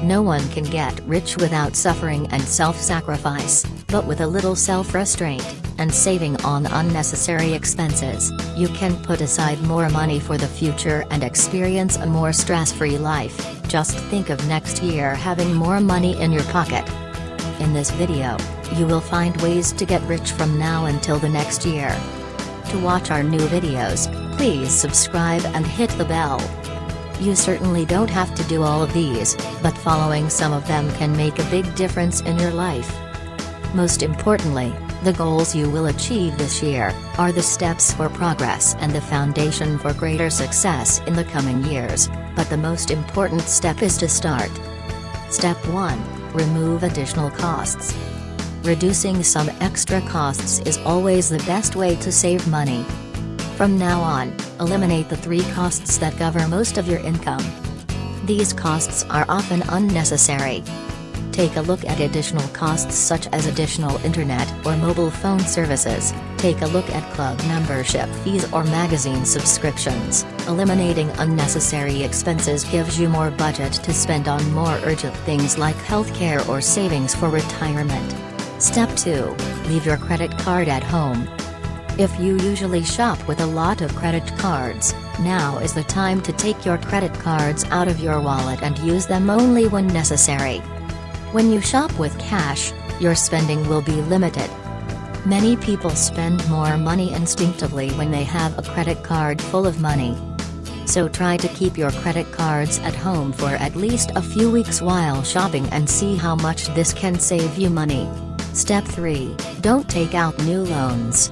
No one can get rich without suffering and self-sacrifice, but with a little self-restraint, and saving on unnecessary expenses, you can put aside more money for the future and experience a more stress-free life. Just think of next year having more money in your pocket. In this video, you will find ways to get rich from now until the next year. To watch our new videos, please subscribe and hit the bell. You certainly don't have to do all of these, but following some of them can make a big difference in your life. Most importantly, the goals you will achieve this year are the steps for progress and the foundation for greater success in the coming years, but the most important step is to start. Step 1. Remove additional costs. Reducing some extra costs is always the best way to save money. From now on, eliminate the 3 costs that cover most of your income. These costs are often unnecessary. Take a look at additional costs such as additional internet or mobile phone services. Take a look at club membership fees or magazine subscriptions. Eliminating unnecessary expenses gives you more budget to spend on more urgent things like healthcare or savings for retirement. Step 2. Leave your credit card at home. If you usually shop with a lot of credit cards, now is the time to take your credit cards out of your wallet and use them only when necessary. When you shop with cash, your spending will be limited. Many people spend more money instinctively when they have a credit card full of money. So try to keep your credit cards at home for at least a few weeks while shopping and see how much this can save you money. Step 3. Don't take out new loans.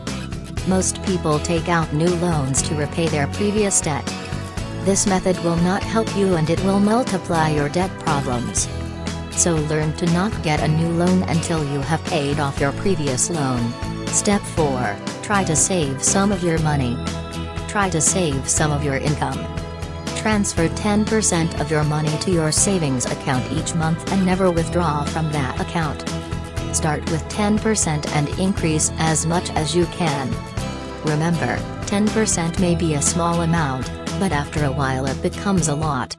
Most people take out new loans to repay their previous debt. This method will not help you and it will multiply your debt problems. So learn to not get a new loan until you have paid off your previous loan. Step 4. Try to save some of your money. Try to save some of your income. Transfer 10% of your money to your savings account each month and never withdraw from that account. Start with 10% and increase as much as you can. Remember, 10% may be a small amount, but after a while it becomes a lot.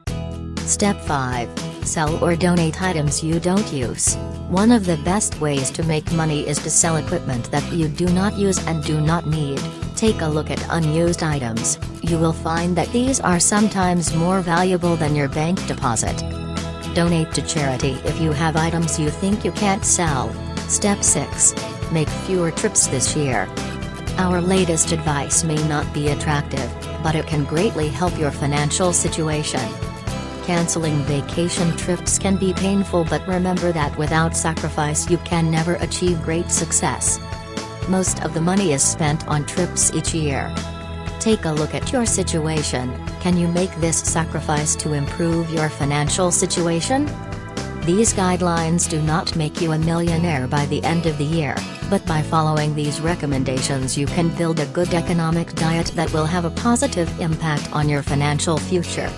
Step 5. Sell or donate items you don't use. One of the best ways to make money is to sell equipment that you do not use and do not need. Take a look at unused items. You will find that these are sometimes more valuable than your bank deposit. Donate to charity if you have items you think you can't sell. Step 6. Make fewer trips this year. Our latest advice may not be attractive, but it can greatly help your financial situation. Canceling vacation trips can be painful, but remember that without sacrifice you can never achieve great success. Most of the money is spent on trips each year. Take a look at your situation. Can you make this sacrifice to improve your financial situation? These guidelines do not make you a millionaire by the end of the year, but by following these recommendations you can build a good economic diet that will have a positive impact on your financial future.